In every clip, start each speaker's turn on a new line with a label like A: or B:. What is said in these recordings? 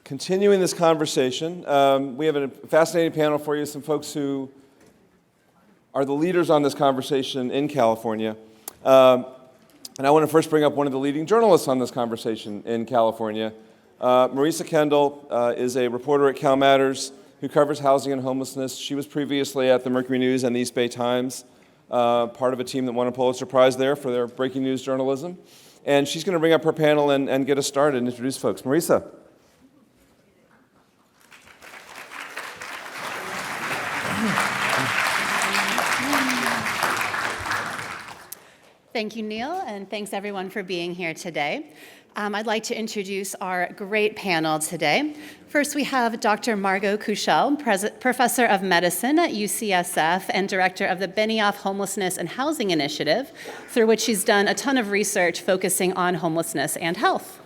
A: continuing this conversation. We have a fascinating panel for you, some folks who are the leaders on this conversation in California. And I want to first bring up one of the leading journalists on this conversation in California. Marisa Kendall is a reporter at CalMatters who covers housing and homelessness. She was previously at the Mercury News and the East Bay Times, part of a team that won a Pulitzer Prize there for their breaking news journalism. And she's going to bring up her panel and get us started and introduce folks. Marisa.
B: Thank you, Neil, and thanks everyone for being here today. I'd like to introduce our great panel today. First, we have Dr. Margot Kushel, Professor of Medicine at UCSF and Director of the Benioff Homelessness and Housing Initiative, through which she's done a ton of research focusing on homelessness and health.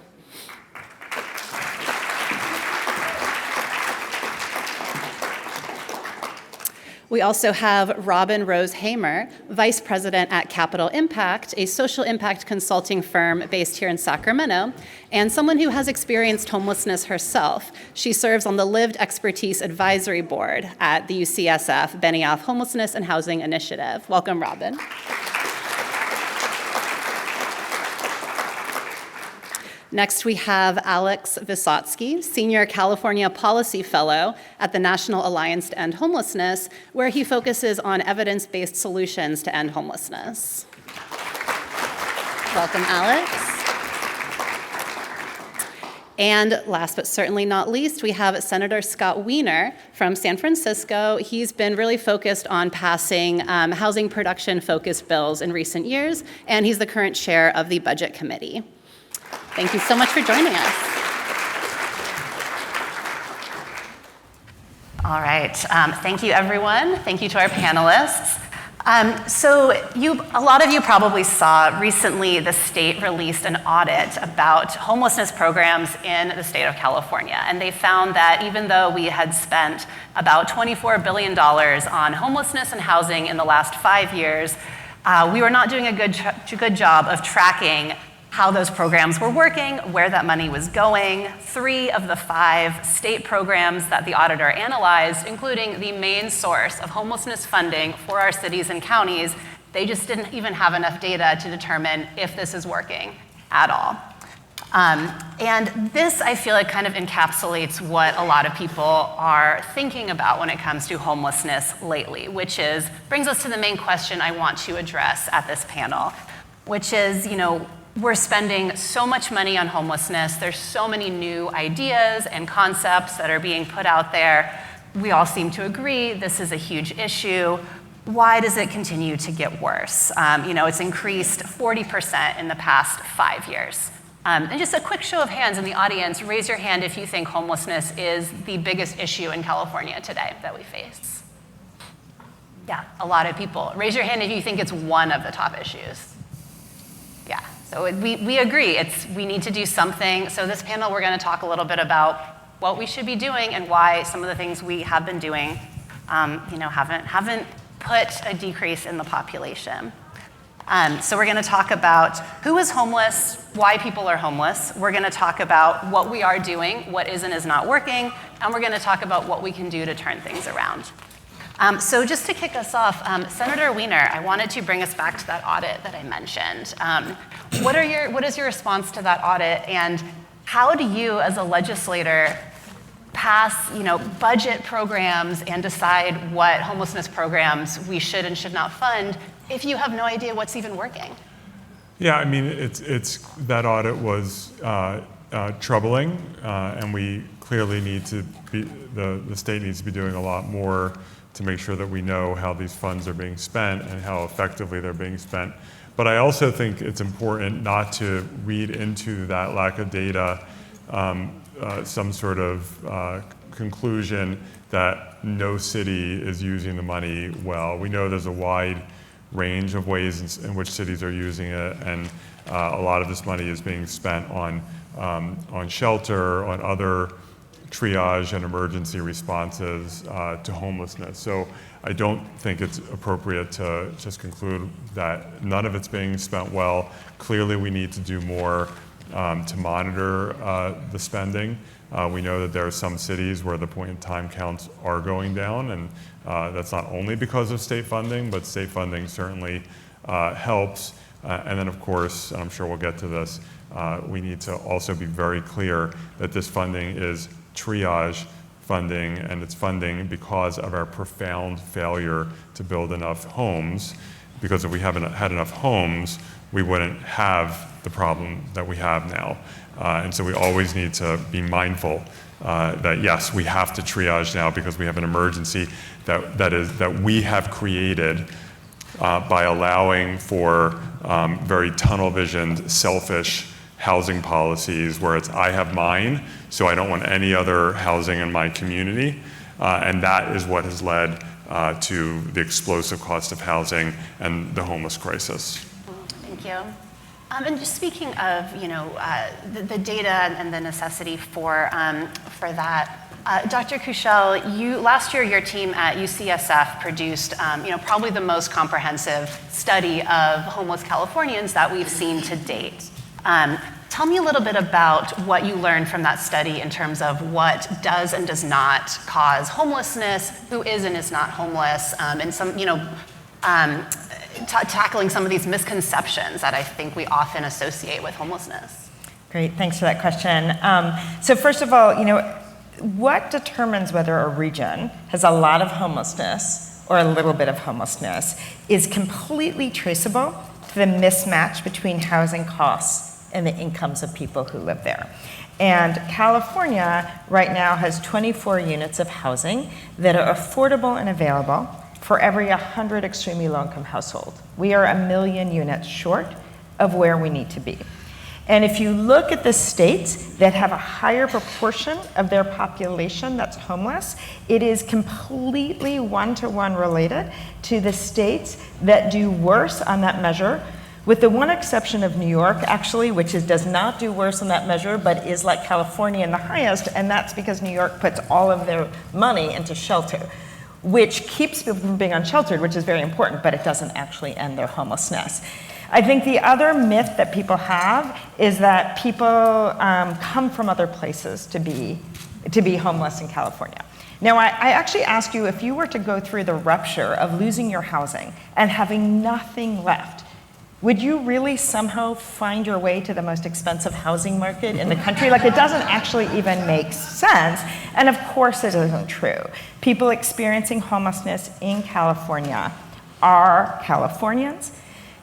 B: We also have Robynne Rose-Haymer, Vice President at Capital Impact, a social impact consulting firm based here in Sacramento, and someone who has experienced homelessness herself. She serves on the Lived Expertise Advisory Board at the UCSF Benioff Homelessness and Housing Initiative. Welcome, Robynne. Next, we have Alex Visotzky, Senior California Policy Fellow at the National Alliance to End Homelessness, where he focuses on evidence-based solutions to end homelessness. Welcome, Alex. And last but certainly not least, we have Senator Scott Weiner from San Francisco. He's been really focused on passing housing production-focused bills in recent years, and he's the current chair of the Budget Committee. Thank you so much for joining us.
C: All right, thank you everyone. Thank you to our panelists. A lot of you probably saw recently the state released an audit about homelessness programs in the state of California. And they found that even though we had spent about $24 billion on homelessness and housing in the last 5 years, we were not doing a good job of tracking how those programs were working, where that money was going. 3 of the 5 state programs that the auditor analyzed, including the main source of homelessness funding for our cities and counties, they just didn't even have enough data to determine if this is working at all. And this, I feel like, kind of encapsulates what a lot of people are thinking about when it comes to homelessness lately, which brings us to the main question I want to address at this panel, which is, we're spending so much money on homelessness. There's so many new ideas and concepts that are being put out there. We all seem to agree this is a huge issue. Why does it continue to get worse? It's increased 40% in the past 5 years. And just a quick show of hands in the audience, raise your hand if you think homelessness is the biggest issue in California today that we face. Yeah, a lot of people. Raise your hand if you think it's one of the top issues. Yeah. So we agree, we need to do something. So this panel, we're going to talk a little bit about what we should be doing and why some of the things we have been doing, haven't put a decrease in the population. So we're going to talk about who is homeless, why people are homeless. We're going to talk about what we are doing, what is and is not working, and we're going to talk about what we can do to turn things around. So just to kick us off, Senator Weiner, I wanted to bring us back to that audit that I mentioned. What is your response to that audit, and how do you, as a legislator, pass, budget programs and decide what homelessness programs we should and should not fund if you have no idea what's even working?
D: Yeah, I mean, it's that audit was troubling, and we clearly need to be the state needs to be doing a lot more to make sure that we know how these funds are being spent and how effectively they're being spent. But I also think it's important not to read into that lack of data some sort of conclusion that no city is using the money well. We know there's a wide range of ways in which cities are using it, and a lot of this money is being spent on shelter, on other triage and emergency responses to homelessness. So I don't think it's appropriate to just conclude that none of it's being spent well. Clearly we need to do more. to monitor the spending. We know that there are some cities where the point-in-time counts are going down, and that's not only because of state funding, but state funding certainly helps. And then, of course, and I'm sure we'll get to this, we need to also be very clear that this funding is triage funding, and it's funding because of our profound failure to build enough homes. Because if we haven't had enough homes, we wouldn't have the problem that we have now. And so we always need to be mindful that yes, we have to triage now because we have an emergency that we have created by allowing for very tunnel-visioned, selfish housing policies where it's I have mine, so I don't want any other housing in my community. And that is what has led to the explosive cost of housing and the homeless crisis.
C: Thank you. And just speaking of, the data and the necessity for that, Dr. Kushel, last year your team at UCSF produced, probably the most comprehensive study of homeless Californians that we've seen to date. Tell me a little bit about what you learned from that study in terms of what does and does not cause homelessness, who is and is not homeless, and some, tackling some of these misconceptions that I think we often associate with homelessness.
E: Great, thanks for that question. So first of all, what determines whether a region has a lot of homelessness or a little bit of homelessness is completely traceable to the mismatch between housing costs and the incomes of people who live there. And California right now has 24 units of housing that are affordable and available for every 100 extremely low-income households. We are 1 million units short of where we need to be. And if you look at the states that have a higher proportion of their population that's homeless, it is completely one-to-one related to the states that do worse on that measure, with the one exception of New York, actually, which does not do worse on that measure, but is like California in the highest, and that's because New York puts all of their money into shelter, which keeps people from being unsheltered, which is very important, but it doesn't actually end their homelessness. I think the other myth that people have is that people come from other places to be homeless in California. Now, I actually ask you, if you were to go through the rupture of losing your housing and having nothing left, would you really somehow find your way to the most expensive housing market in the country? Like, it doesn't actually even make sense. And of course it isn't true. People experiencing homelessness in California are Californians.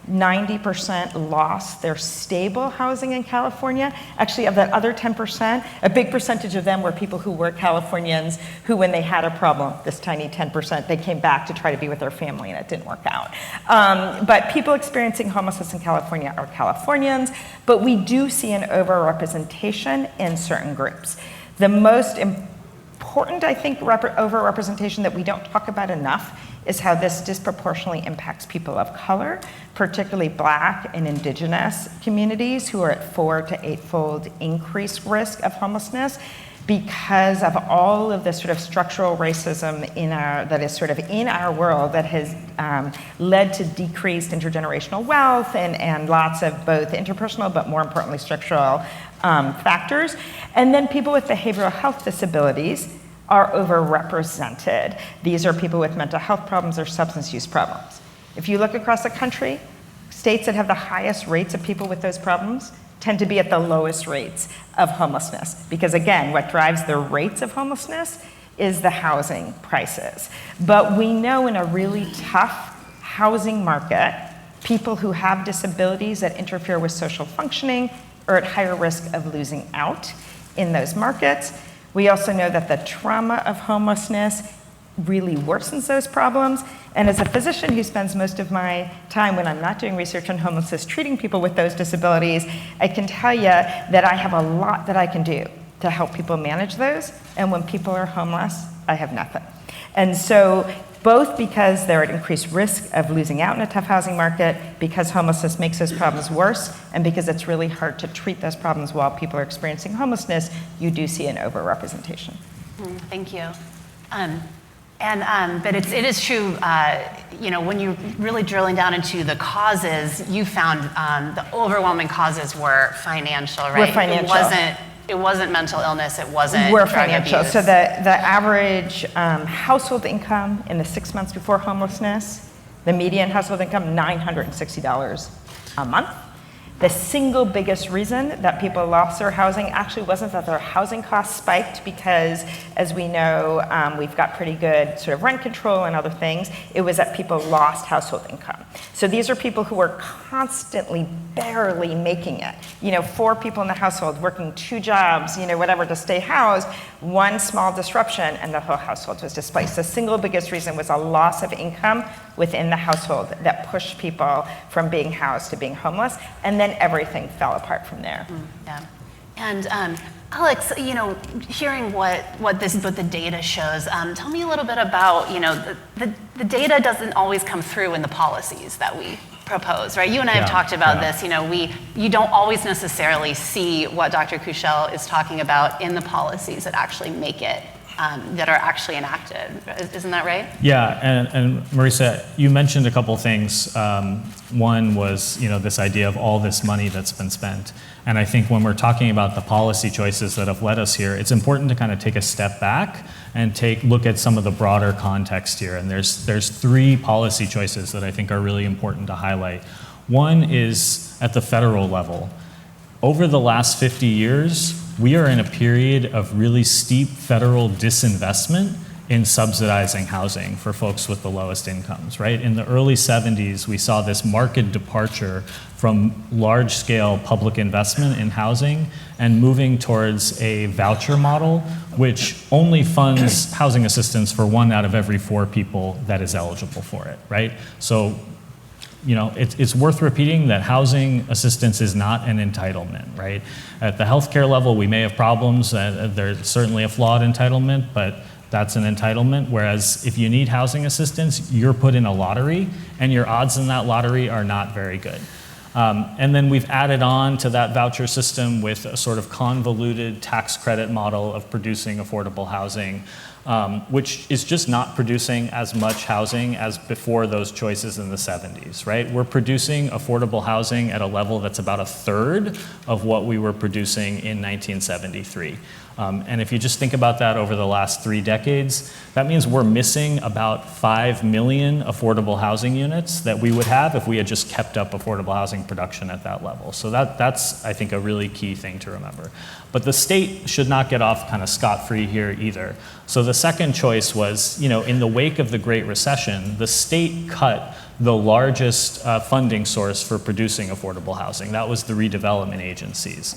E: 90% lost their stable housing in California. Actually, of that other 10%, a big percentage of them were people who were Californians who, when they had a problem, this tiny 10%, they came back to try to be with their family and it didn't work out. But people experiencing homelessness in California are Californians, but we do see an overrepresentation in certain groups. The most important, I think, overrepresentation that we don't talk about enough is how this disproportionately impacts people of color, particularly Black and Indigenous communities who are at 4 to 8-fold increased risk of homelessness because of all of the sort of structural racism that is sort of in our world that has led to decreased intergenerational wealth and lots of both interpersonal but more importantly structural factors. And then people with behavioral health disabilities are overrepresented. These are people with mental health problems or substance use problems. If you look across the country, states that have the highest rates of people with those problems tend to be at the lowest rates of homelessness. Because again, what drives the rates of homelessness is the housing prices. But we know in a really tough housing market, people who have disabilities that interfere with social functioning are at higher risk of losing out in those markets. We also know that the trauma of homelessness really worsens those problems. And as a physician who spends most of my time when I'm not doing research on homelessness treating people with those disabilities, I can tell you that I have a lot that I can do to help people manage those. And when people are homeless, I have nothing. And so both because they're at increased risk of losing out in a tough housing market, because homelessness makes those problems worse, and because it's really hard to treat those problems while people are experiencing homelessness, you do see an overrepresentation.
C: Thank you. But it is true, when you're really drilling down into the causes, you found the overwhelming causes were financial, right?
E: Were financial.
C: It wasn't mental illness, it wasn't
E: Were
C: drug
E: financial.
C: abuse.
E: So the average household income in the 6 months before homelessness, the median household income, $960 a month. The single biggest reason that people lost their housing actually wasn't that their housing costs spiked, because, as we know, we've got pretty good sort of rent control and other things. It was that people lost household income. So these are people who were constantly barely making it. 4 people in the household working 2 jobs, whatever, to stay housed. One small disruption and the whole household was displaced. The single biggest reason was a loss of income within the household that pushed people from being housed to being homeless, and then everything fell apart from there.
C: Yeah. And Alex, hearing what the data shows, tell me a little bit about, the data doesn't always come through in the policies that we propose, right? You and I have talked about this. You don't always necessarily see what Dr. Kushel is talking about in the policies that actually make it, that are actually enacted. Isn't that right?
F: Yeah, and Marisa, you mentioned a couple things. One was, this idea of all this money that's been spent. And I think when we're talking about the policy choices that have led us here, it's important to kind of take a step back and look at some of the broader context here. And there's 3 policy choices that I think are really important to highlight. One is at the federal level. Over the last 50 years, we are in a period of really steep federal disinvestment in subsidizing housing for folks with the lowest incomes, right? In the early 70s, we saw this marked departure from large-scale public investment in housing and moving towards a voucher model, which only funds housing assistance for 1 out of every 4 people that is eligible for it, right? So, it's worth repeating that housing assistance is not an entitlement, right? At the healthcare level, we may have problems. There's certainly a flawed entitlement, but that's an entitlement. Whereas if you need housing assistance, you're put in a lottery, and your odds in that lottery are not very good. And then we've added on to that voucher system with a sort of convoluted tax credit model of producing affordable housing, which is just not producing as much housing as before those choices in the 70s, right? We're producing affordable housing at a level that's about 1/3 of what we were producing in 1973. And if you just think about that over the last 3 decades, that means we're missing about 5 million affordable housing units that we would have if we had just kept up affordable housing production at that level. So that's, I think, a really key thing to remember. But the state should not get off kind of scot-free here either. So the second choice was, in the wake of the Great Recession, the state cut the largest funding source for producing affordable housing. That was the redevelopment agencies.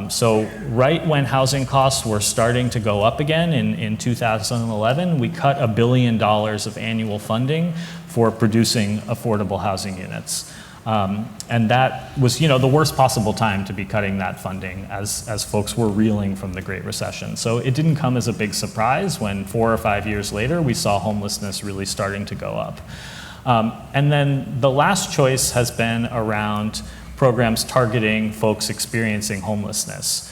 F: So right when housing costs were starting to go up again in 2011, we cut $1 billion of annual funding for producing affordable housing units. And that was, the worst possible time to be cutting that funding as folks were reeling from the Great Recession. So it didn't come as a big surprise when 4 or 5 years later, we saw homelessness really starting to go up. And then the last choice has been around programs targeting folks experiencing homelessness.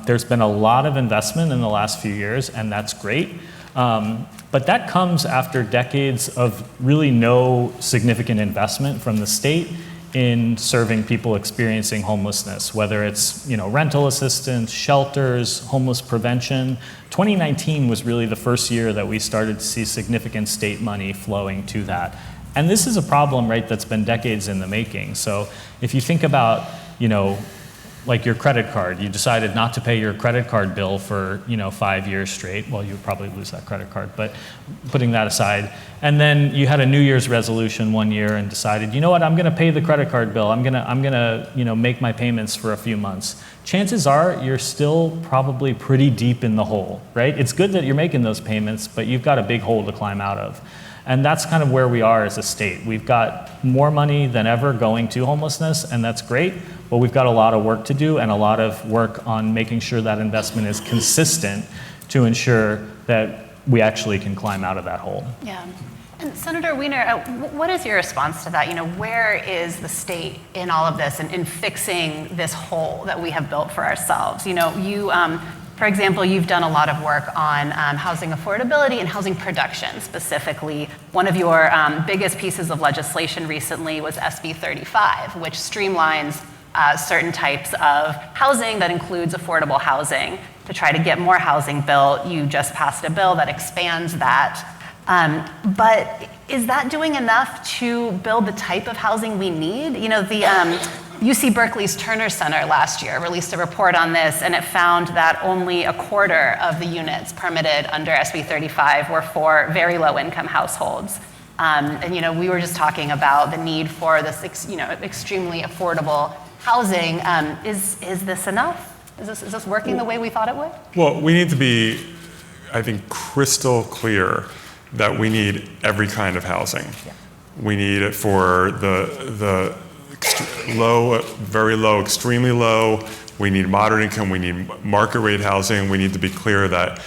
F: There's been a lot of investment in the last few years, and that's great. But that comes after decades of really no significant investment from the state in serving people experiencing homelessness, whether it's rental assistance, shelters, homeless prevention. 2019 was really the first year that we started to see significant state money flowing to that. And this is a problem, right, that's been decades in the making. So if you think about, like your credit card, you decided not to pay your credit card bill for, 5 years straight. Well, you would probably lose that credit card, but putting that aside. And then you had a New Year's resolution one year and decided, I'm going to pay the credit card bill. I'm going to make my payments for a few months. Chances are you're still probably pretty deep in the hole, right? It's good that you're making those payments, but you've got a big hole to climb out of. And that's kind of where we are as a state. We've got more money than ever going to homelessness, and that's great, but we've got a lot of work to do and a lot of work on making sure that investment is consistent to ensure that we actually can climb out of that hole.
C: Yeah. And Senator Weiner, what is your response to that? Where is the state in all of this and in fixing this hole that we have built for ourselves? For example, you've done a lot of work on housing affordability and housing production specifically. One of your biggest pieces of legislation recently was SB 35, which streamlines certain types of housing that includes affordable housing to try to get more housing built. You just passed a bill that expands that. But is that doing enough to build the type of housing we need? You know, the UC Berkeley's Turner Center last year released a report on this, and it found that only a quarter of the units permitted under SB 35 were for very low-income households. And you know, we were just talking about the need for this, extremely affordable housing. Is this enough? Is this working the way we thought it would?
D: Well, we need to be, I think, crystal clear that we need every kind of housing. Yeah. We need it for the low, very low, extremely low. We need moderate income. We need market rate housing. We need to be clear that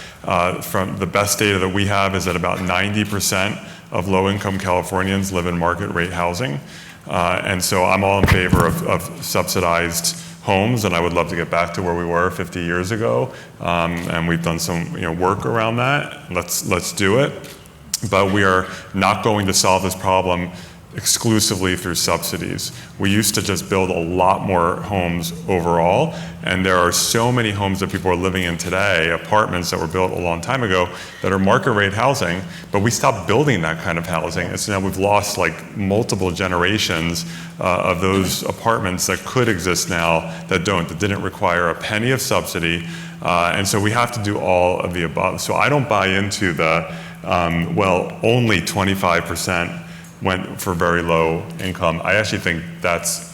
D: from the best data that we have is that about 90% of low-income Californians live in market rate housing. And so I'm all in favor of subsidized homes, and I would love to get back to where we were 50 years ago. And we've done some work around that. Let's do it. But we are not going to solve this problem exclusively through subsidies. We used to just build a lot more homes overall, and there are so many homes that people are living in today, apartments that were built a long time ago, that are market rate housing, but we stopped building that kind of housing, and so now we've lost like multiple generations of those apartments that could exist now that didn't require a penny of subsidy, and so we have to do all of the above. So I don't buy into the, only 25% went for very low income. I actually think that's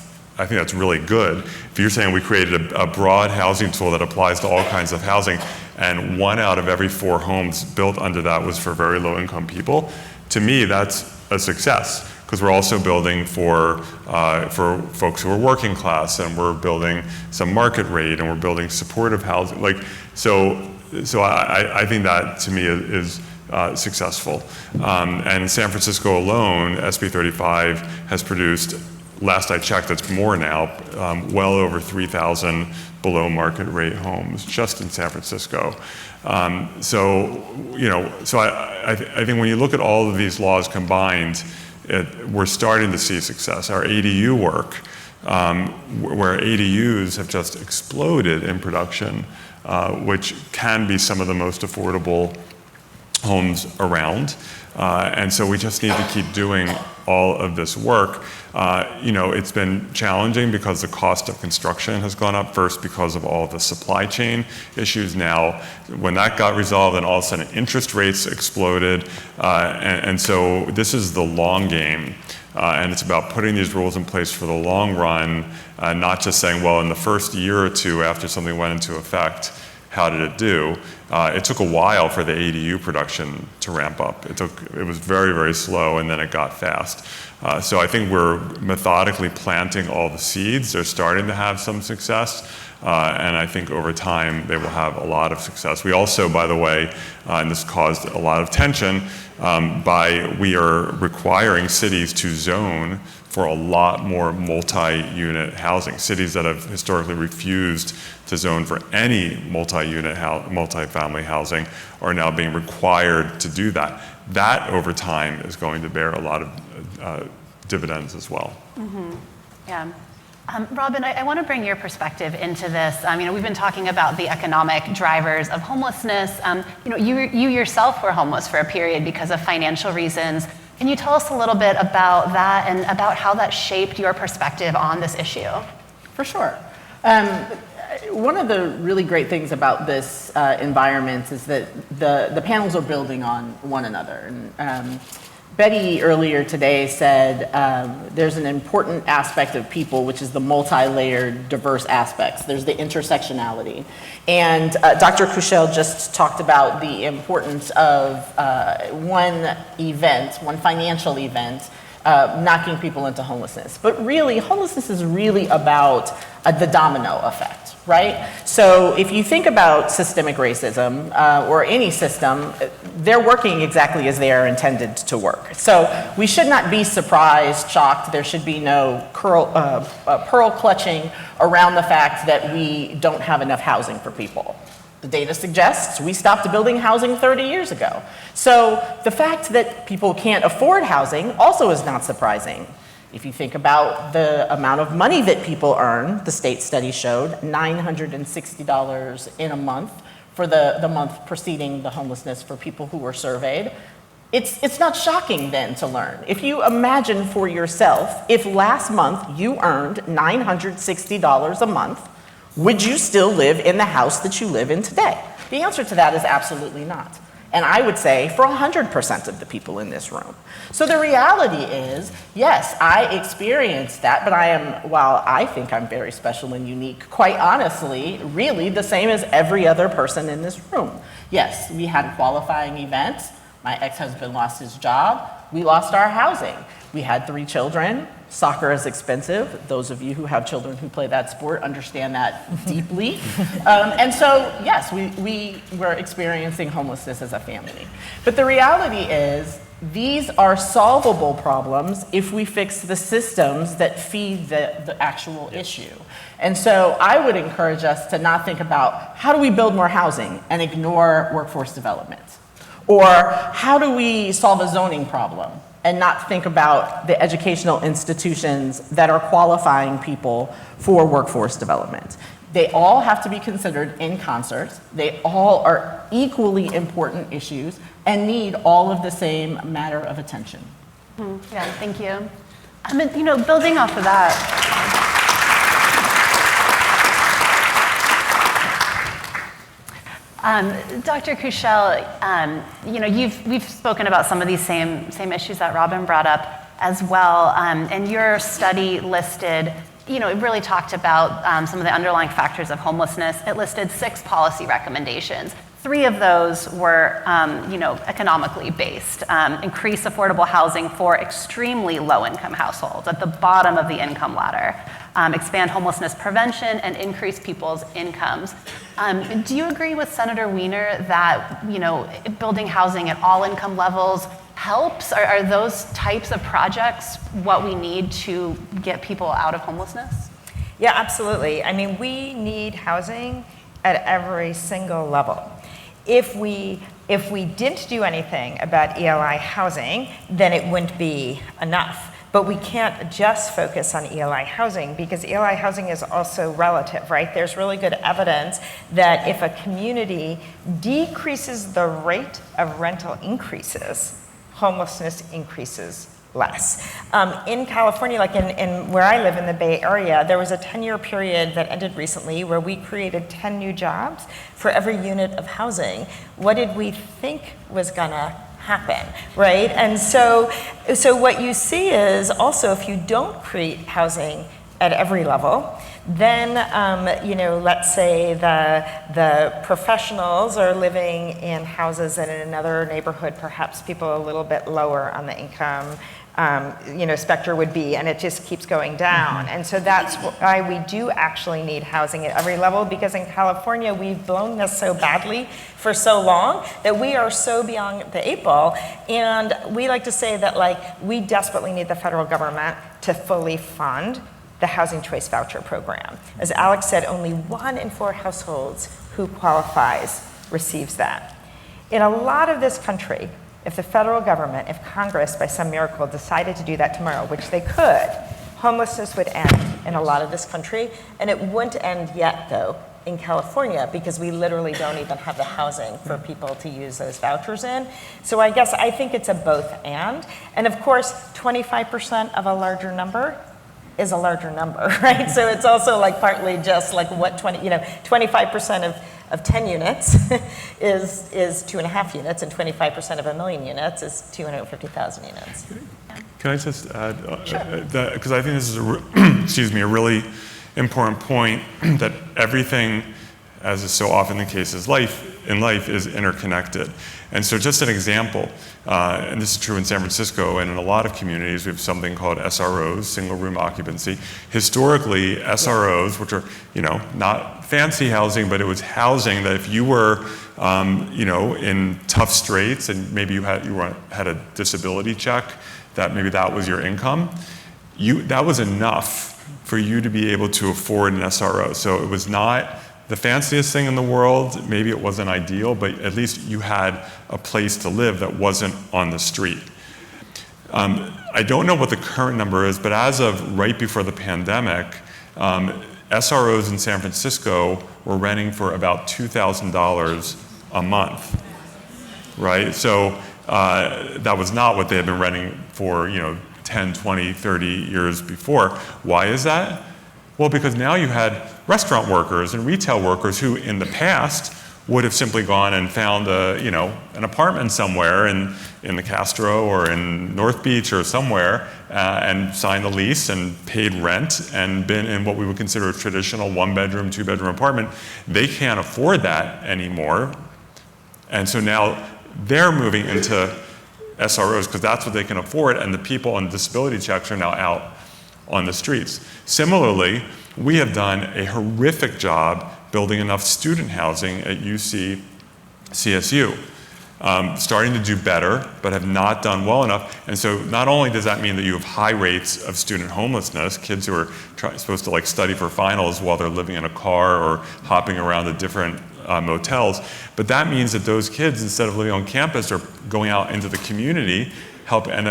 D: really good. If you're saying we created a broad housing tool that applies to all kinds of housing, and 1 out of every 4 homes built under that was for very low income people, to me that's a success, because we're also building for folks who are working class, and we're building some market rate, and we're building supportive housing. So I think that to me is successful. And in San Francisco alone, SB 35 has produced, last I checked, it's more now, well over 3,000 below market rate homes just in San Francisco. So I think when you look at all of these laws combined, we're starting to see success. Our ADU work, where ADUs have just exploded in production, which can be some of the most affordable homes around, and so we just need to keep doing all of this work. It's been challenging because the cost of construction has gone up, first because of all the supply chain issues. Now, when that got resolved, and all of a sudden interest rates exploded, and so this is the long game, and it's about putting these rules in place for the long run, not just saying, well, in the first year or two after something went into effect, how did it do? It took a while for the ADU production to ramp up. It was very, very slow, and then it got fast. So I think we're methodically planting all the seeds. They're starting to have some success, and I think over time they will have a lot of success. We also, by the way, and this caused a lot of tension, we are requiring cities to zone for a lot more multi-unit housing. Cities that have historically refused to zone for any multi-unit, multi-family housing are now being required to do that. That over time is going to bear a lot of dividends as well.
C: Mm-hmm. Yeah. Robynne, I want to bring your perspective into this. We've been talking about the economic drivers of homelessness. You yourself were homeless for a period because of financial reasons. Can you tell us a little bit about that and about how that shaped your perspective on this issue?
G: For sure. One of the really great things about this environment is that the panels are building on one another. And Betty earlier today said there's an important aspect of people, which is the multi-layered, diverse aspects. There's the intersectionality. And Dr. Kushel just talked about the importance of one financial event, knocking people into homelessness. But really, homelessness is really about the domino effect, right? So if you think about systemic racism or any system, they're working exactly as they are intended to work. So we should not be surprised, shocked. There should be no pearl clutching around the fact that we don't have enough housing for people. The data suggests we stopped building housing 30 years ago. So the fact that people can't afford housing also is not surprising. If you think about the amount of money that people earn, the state study showed $960 in a month for the month preceding the homelessness for people who were surveyed. It's not shocking then to learn. If you imagine for yourself, if last month you earned $960 a month, would you still live in the house that you live in today? The answer to that is absolutely not. And I would say for 100% of the people in this room. So the reality is, yes, I experienced that, but while I think I'm very special and unique, quite honestly, really the same as every other person in this room. Yes, we had qualifying events. My ex-husband lost his job. We lost our housing. We had 3 children. Soccer is expensive. Those of you who have children who play that sport understand that deeply. And so, yes, we were experiencing homelessness as a family. But the reality is, these are solvable problems if we fix the systems that feed the actual issue. And so I would encourage us to not think about how do we build more housing and ignore workforce development? Or how do we solve a zoning problem and not think about the educational institutions that are qualifying people for workforce development? They all have to be considered in concert. They all are equally important issues and need all of the same matter of attention.
C: Yeah, thank you. I mean, building off of that, Dr. Kushel, we've spoken about some of these same issues that Robynne brought up as well, and your study listed, it really talked about some of the underlying factors of homelessness. It listed 6 policy recommendations. 3 of those were, economically based. Increase affordable housing for extremely low-income households at the bottom of the income ladder. Expand homelessness prevention and increase people's incomes. Do you agree with Senator Weiner that, building housing at all income levels helps? Are those types of projects what we need to get people out of homelessness?
E: Yeah, absolutely. I mean, we need housing at every single level. If we didn't do anything about ELI housing, then it wouldn't be enough. But we can't just focus on ELI housing because ELI housing is also relative, right? There's really good evidence that if a community decreases the rate of rental increases, homelessness increases less. In California, like in where I live in the Bay Area, there was a 10-year period that ended recently where we created 10 new jobs for every unit of housing. What did we think was gonna happen, right? And so what you see is also if you don't create housing at every level, then let's say the professionals are living in houses in another neighborhood, perhaps people a little bit lower on the income spectrum would be, and it just keeps going down. And so that's why we do actually need housing at every level, because in California, we've blown this so badly for so long that we are so beyond the 8 ball. And we like to say that we desperately need the federal government to fully fund the Housing Choice Voucher Program. As Alex said, only 1 in 4 households who qualifies receives that. In a lot of this country, if the federal government, if Congress, by some miracle, decided to do that tomorrow, which they could, homelessness would end in a lot of this country, and it wouldn't end yet, though, in California, because we literally don't even have the housing for people to use those vouchers in. So I think it's a both and. And of course, 25% of a larger number is a larger number, right? So it's also partly just what 25% of 10 units is 2.5 units, and 25% of 1 million units is 250,000 units.
D: Can I just add,
E: Sure.
D: Because I think this is a really important point, that everything, as is so often the case, is in life is interconnected. And so just an example, and this is true in San Francisco and in a lot of communities, we have something called SROs, single room occupancy. Historically, SROs, which are, not fancy housing, but it was housing that if you were, in tough straits and maybe you had a disability check, that maybe that was your income, that was enough for you to be able to afford an SRO. So it was not the fanciest thing in the world. Maybe it wasn't ideal, but at least you had a place to live that wasn't on the street. I don't know what the current number is, but as of right before the pandemic, SROs in San Francisco were renting for about $2,000 a month, right? So that was not what they had been renting for, 10, 20, 30 years before. Why is that? Well, because now you had restaurant workers and retail workers who in the past would have simply gone and found an apartment somewhere in the Castro or in North Beach or somewhere and signed a lease and paid rent and been in what we would consider a traditional 1-bedroom, 2-bedroom apartment. They can't afford that anymore. And so now they're moving into SROs because that's what they can afford, and the people on disability checks are now out on the streets. Similarly, we have done a horrific job building enough student housing at CSU. Starting to do better, but have not done well enough. And so not only does that mean that you have high rates of student homelessness, kids who are supposed to study for finals while they're living in a car or hopping around the different motels, but that means that those kids, instead of living on campus, are going out into the community,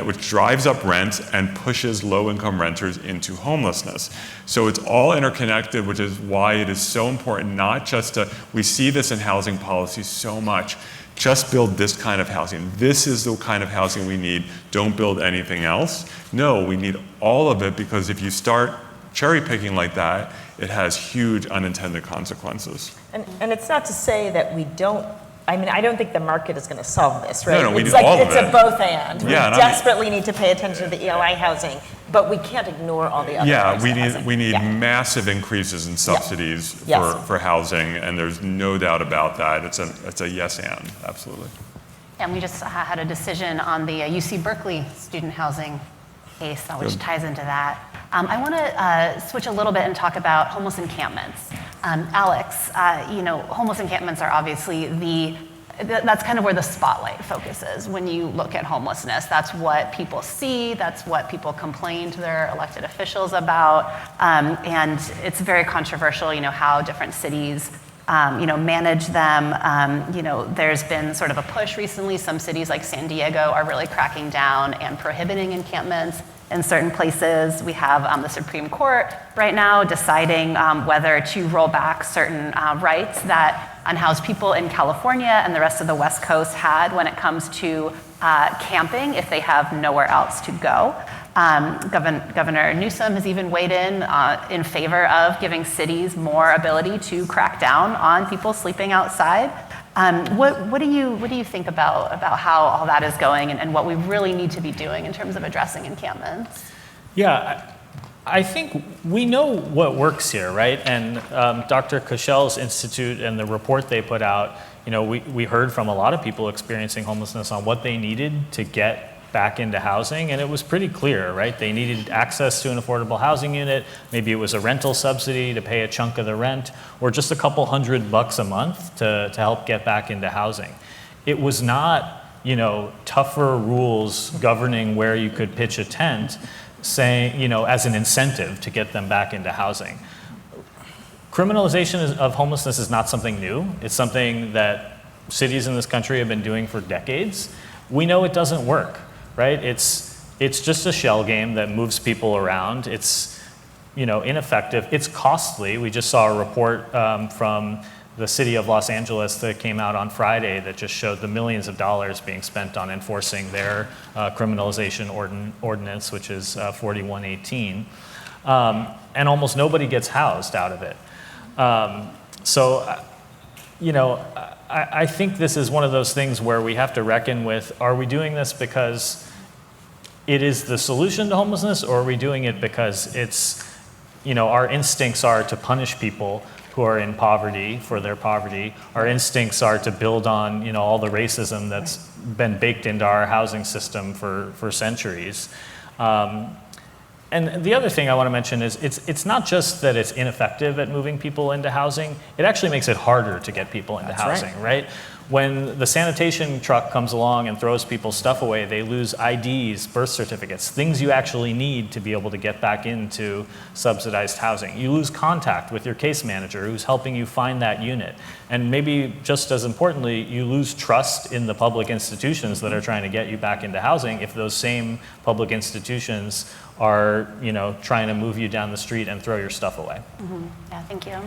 D: which drives up rent and pushes low-income renters into homelessness. So it's all interconnected, which is why it is so important not just we see this in housing policy so much, just build this kind of housing. This is the kind of housing we need. Don't build anything else. No, we need all of it, because if you start cherry picking like that, it has huge unintended consequences.
E: And it's not to say that we don't, I don't think the market is going to solve this, right?
D: No, we
E: it's
D: need all of
E: it's
D: it.
E: A both and.
D: Yeah,
E: we desperately need to pay attention to the ELI housing, but we can't ignore all the other types of housing.
D: We need massive increases in subsidies for housing, and there's no doubt about that. It's a yes and, absolutely.
C: And we just had a decision on the UC Berkeley student housing case, which ties into that. I want to switch a little bit and talk about homeless encampments. Alex, homeless encampments are obviously that's kind of where the spotlight focuses when you look at homelessness. That's what people see, that's what people complain to their elected officials about, and it's very controversial, how different cities manage them. There's been sort of a push recently. Some cities like San Diego are really cracking down and prohibiting encampments in certain places. We have the Supreme Court right now deciding whether to roll back certain rights that unhoused people in California and the rest of the West Coast had when it comes to camping if they have nowhere else to go. Governor Newsom has even weighed in favor of giving cities more ability to crack down on people sleeping outside. What do you think about how all that is going and what we really need to be doing in terms of addressing encampments?
F: Yeah, I think we know what works here, right? And Dr. Kushel's institute and the report they put out, we heard from a lot of people experiencing homelessness on what they needed to get back into housing, and it was pretty clear, right? They needed access to an affordable housing unit. Maybe it was a rental subsidy to pay a chunk of the rent, or just a couple $100 a month to help get back into housing. It was not, tougher rules governing where you could pitch a tent, saying, as an incentive to get them back into housing. Criminalization of homelessness is not something new. It's something that cities in this country have been doing for decades. We know it doesn't work. Right? It's just a shell game that moves people around. It's ineffective. It's costly. We just saw a report from the city of Los Angeles that came out on Friday that just showed the millions of dollars being spent on enforcing their criminalization ordinance, which is 4118. And almost nobody gets housed out of it. I think this is one of those things where we have to reckon with, are we doing this because it is the solution to homelessness, or are we doing it because it's, our instincts are to punish people who are in poverty for their poverty. Our instincts are to build on, all the racism that's been baked into our housing system for centuries. And the other thing I want to mention is it's not just that it's ineffective at moving people into housing, it actually makes it harder to get people into housing, right? When the sanitation truck comes along and throws people's stuff away, they lose IDs, birth certificates, things you actually need to be able to get back into subsidized housing. You lose contact with your case manager who's helping you find that unit. And maybe just as importantly, you lose trust in the public institutions that are trying to get you back into housing if those same public institutions are, trying to move you down the street and throw your stuff away.
C: Mm-hmm. Yeah, thank you.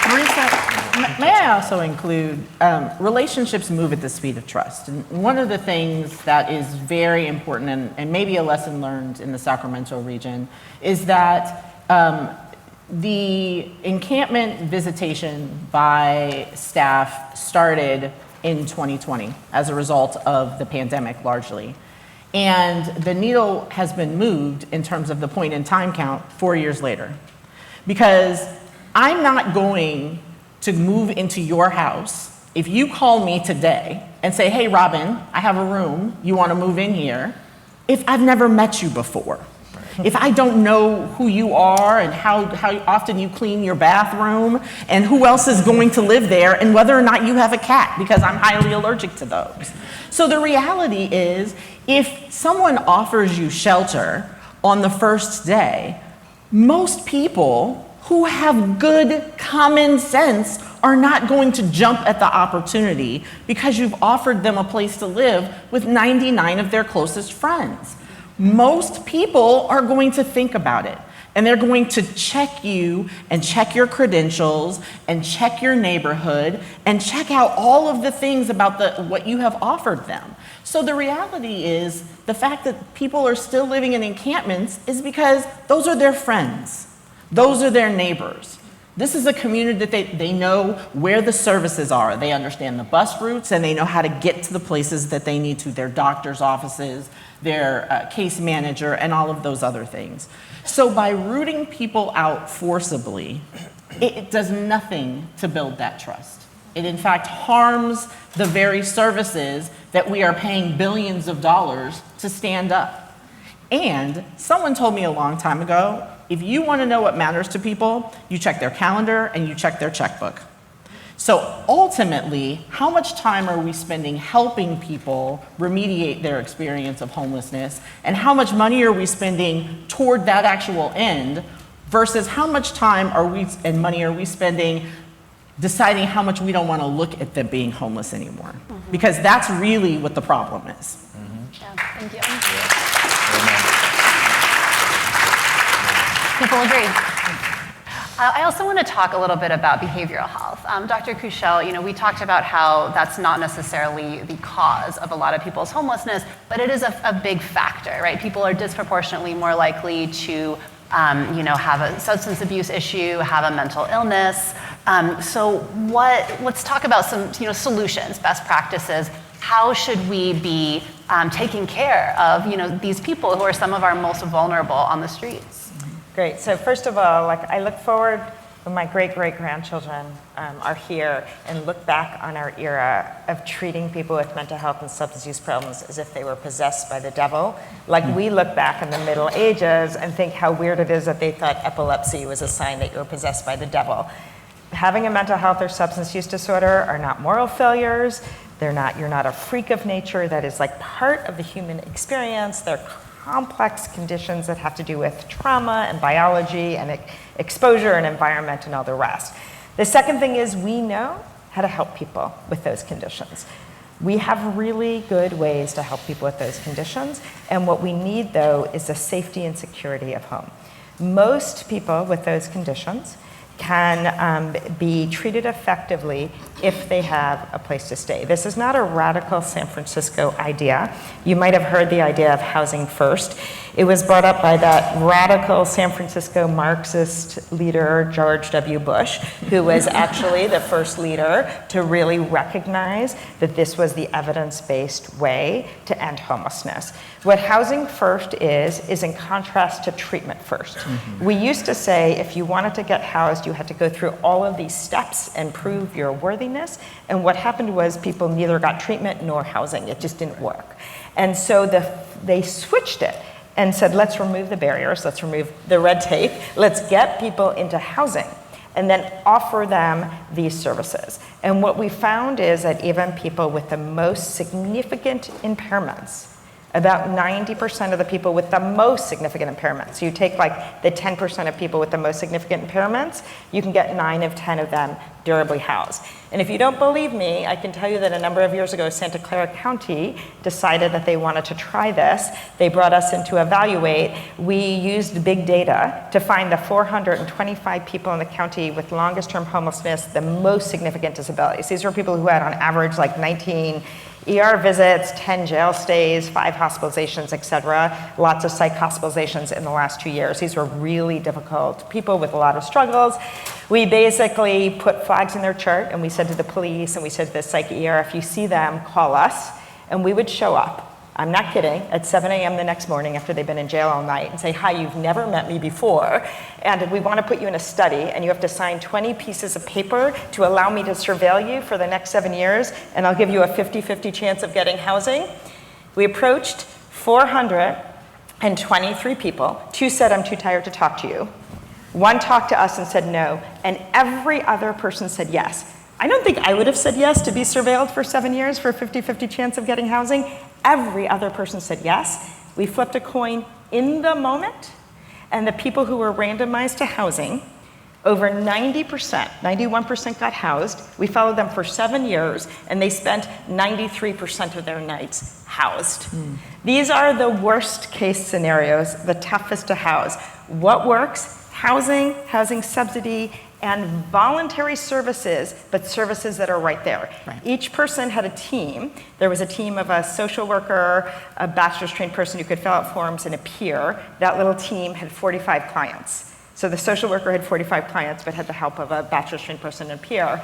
G: Marisa, may I also include relationships move at the speed of trust. And one of the things that is very important and maybe a lesson learned in the Sacramento region is that the encampment visitation by staff started in 2020 as a result of the pandemic largely. And the needle has been moved in terms of the point in time count 4 years later. Because I'm not going to move into your house if you call me today and say, hey, Robynne, I have a room, you want to move in here, if I've never met you before. If I don't know who you are and how often you clean your bathroom and who else is going to live there and whether or not you have a cat, because I'm highly allergic to those. So the reality is, if someone offers you shelter on the first day, most people who have good common sense are not going to jump at the opportunity because you've offered them a place to live with 99 of their closest friends. Most people are going to think about it, and they're going to check you and check your credentials and check your neighborhood and check out all of the things about what you have offered them. So the reality is, the fact that people are still living in encampments is because those are their friends. Those are their neighbors. This is a community that they know where the services are. They understand the bus routes, and they know how to get to the places that they need to, their doctor's offices, their case manager, and all of those other things. So by rooting people out forcibly, it does nothing to build that trust. It in fact harms the very services that we are paying billions of dollars to stand up. And someone told me a long time ago, if you want to know what matters to people, you check their calendar and you check their checkbook. So ultimately, how much time are we spending helping people remediate their experience of homelessness, and how much money are we spending toward that actual end, versus how much time and money are we spending deciding how much we don't want to look at them being homeless anymore? Mm-hmm. Because that's really what the problem is.
C: Mm-hmm. Yeah, thank you. People agree. I also want to talk a little bit about behavioral health. Dr. Kushel, we talked about how that's not necessarily the cause of a lot of people's homelessness, but it is a big factor, right? People are disproportionately more likely to, have a substance abuse issue, have a mental illness. So let's talk about some, solutions, best practices. How should we be taking care of, these people who are some of our most vulnerable on the streets?
E: Great. So first of all, I look forward when my great-great-grandchildren are here and look back on our era of treating people with mental health and substance use problems as if they were possessed by the devil. We look back in the Middle Ages and think how weird it is that they thought epilepsy was a sign that you were possessed by the devil. Having a mental health or substance use disorder are not moral failures. You're not a freak of nature. That is part of the human experience. They're complex conditions that have to do with trauma and biology and exposure and environment and all the rest. The second thing is we know how to help people with those conditions. We have really good ways to help people with those conditions, and what we need, though, is the safety and security of home. Most people with those conditions can be treated effectively if they have a place to stay. This is not a radical San Francisco idea. You might have heard the idea of housing first. It was brought up by that radical San Francisco Marxist leader, George W. Bush, who was actually the first leader to really recognize that this was the evidence-based way to end homelessness. What housing first is in contrast to treatment first. Mm-hmm. We used to say if you wanted to get housed, you had to go through all of these steps and prove your worthiness. And what happened was people neither got treatment nor housing. It just didn't work. And so they switched it. and said, let's remove the barriers, let's remove the red tape, let's get people into housing, and then offer them these services. And what we found is that even people with the most significant impairments, about 90% of the people with the most significant impairments, so you take like the 10% of people with the most significant impairments, you can get 9 of 10 of them durably housed. And if you don't believe me, I can tell you that a number of years ago, Santa Clara County decided that they wanted to try this. They brought us in to evaluate. We used big data to find the 425 people in the county with longest term homelessness, the most significant disabilities. These were people who had on average like 19 ER visits, 10 jail stays, 5 hospitalizations, et cetera, lots of psych hospitalizations in the last 2 years. These were really difficult people with a lot of struggles. We basically put flags in their chart, and we said to the police, and we said to the psych ER, if you see them, call us, and we would show up. I'm not kidding, at 7 a.m. the next morning after they've been in jail all night and say, hi, you've never met me before, and we want to put you in a study, and you have to sign 20 pieces of paper to allow me to surveil you for the next 7 years, and I'll give you a 50-50 chance of getting housing. We approached 423 people. 2 said, I'm too tired to talk to you. 1 talked to us and said no, and every other person said yes. I don't think I would have said yes to be surveilled for 7 years for a 50-50 chance of getting housing. Every other person said yes. We flipped a coin in the moment, and the people who were randomized to housing, over 90%, 91% got housed. We followed them for 7 years, and they spent 93% of their nights housed. These are the worst case scenarios, the toughest to house. What works? Housing, housing subsidy, and voluntary services, but services that are right there.
G: Right.
E: Each person had a team. There was a team of a social worker, a bachelor's trained person who could fill out forms, and a peer. That little team had 45 clients. So the social worker had 45 clients, but had the help of a bachelor's trained person and a peer.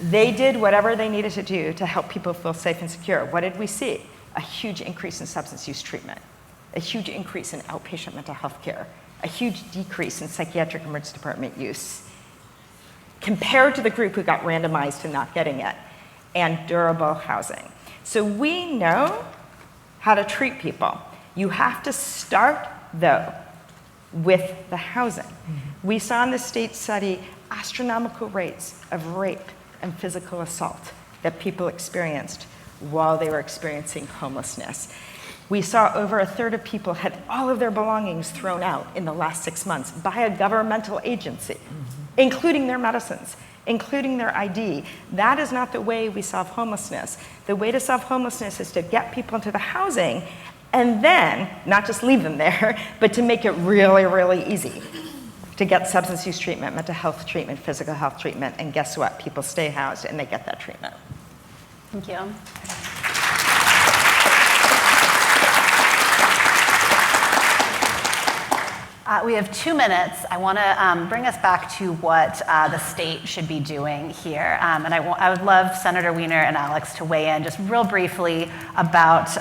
E: They did whatever they needed to do to help people feel safe and secure. What did we see? A huge increase in substance use treatment, a huge increase in outpatient mental health care, a huge decrease in psychiatric emergency department use, compared to the group who got randomized to not getting it, and durable housing. So we know how to treat people. You have to start, though, with the housing. We saw in the state study astronomical rates of rape and physical assault that people experienced while they were experiencing homelessness. We saw over a third of people had all of their belongings thrown out in the last 6 months by a governmental agency, including their medicines, including their ID. That is not the way we solve homelessness. The way to solve homelessness is to get people into the housing and then not just leave them there, but to make it really, really easy to get substance use treatment, mental health treatment, physical health treatment, and guess what? People stay housed and they get that treatment.
C: Thank you. We have 2 minutes. I want to bring us back to what the state should be doing here. And I would love Senator Weiner and Alex to weigh in just real briefly about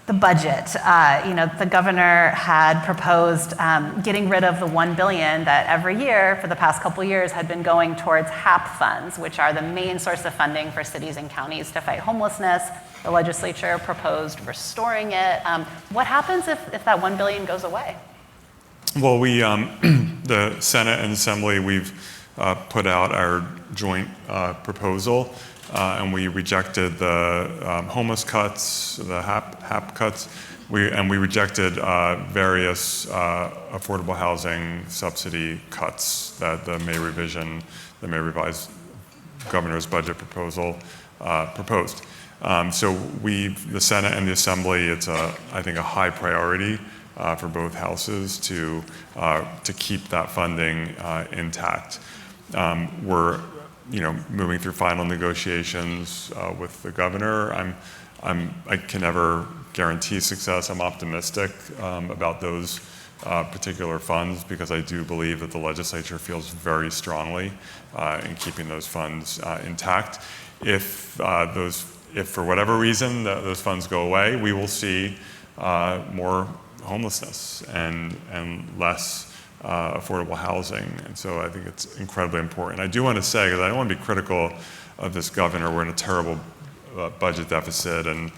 C: the budget. The governor had proposed getting rid of the $1 billion that every year for the past couple years had been going towards HAP funds, which are the main source of funding for cities and counties to fight homelessness. The legislature proposed restoring it. What happens if that $1 billion goes away?
D: Well, the Senate and Assembly, we've put out our joint proposal, and we rejected the homeless cuts, the HAP cuts, and we rejected various affordable housing subsidy cuts that the May revised governor's budget proposal proposed. So the Senate and the Assembly, it's I think a high priority for both houses to keep that funding intact. We're moving through final negotiations with the governor. I can never guarantee success. I'm optimistic about those particular funds because I do believe that the legislature feels very strongly in keeping those funds intact. If for whatever reason those funds go away, we will see more homelessness and less affordable housing. And so I think it's incredibly important. I do want to say, because I don't want to be critical of this governor, we're in a terrible budget deficit, and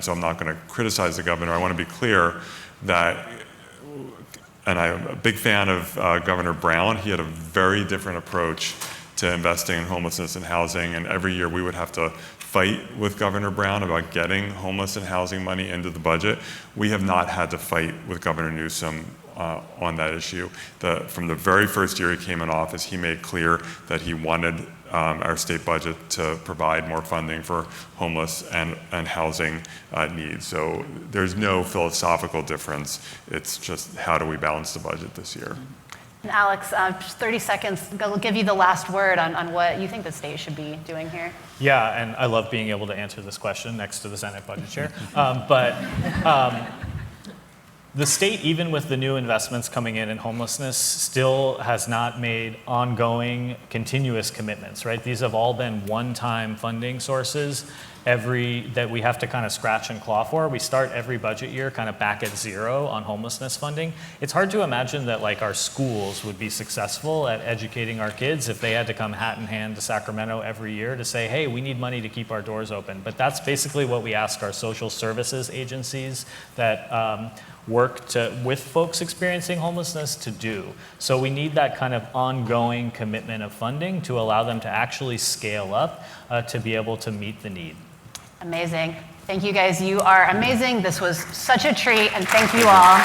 D: so I'm not going to criticize the governor. I want to be clear that, and I'm a big fan of Governor Brown. He had a very different approach to investing in homelessness and housing, and every year we would have to fight with Governor Brown about getting homeless and housing money into the budget. We have not had to fight with Governor Newsom on that issue. From the very first year he came in office, he made clear that he wanted our state budget to provide more funding for homeless and housing needs. So there's no philosophical difference. It's just how do we balance the budget this year.
C: And Alex, just 30 seconds, I'll give you the last word on what you think the state should be doing here.
F: Yeah, and I love being able to answer this question next to the Senate Budget Chair. The state, even with the new investments coming in homelessness, still has not made ongoing, continuous commitments, right? These have all been one-time funding sources that we have to kind of scratch and claw for. We start every budget year kind of back at zero on homelessness funding. It's hard to imagine that like our schools would be successful at educating our kids if they had to come hat in hand to Sacramento every year to say, hey, we need money to keep our doors open. But that's basically what we ask our social services agencies that work with folks experiencing homelessness to do. So we need that kind of ongoing commitment of funding to allow them to actually scale up to be able to meet the need.
C: Amazing. Thank you guys. You are amazing. This was such a treat, and thank you all.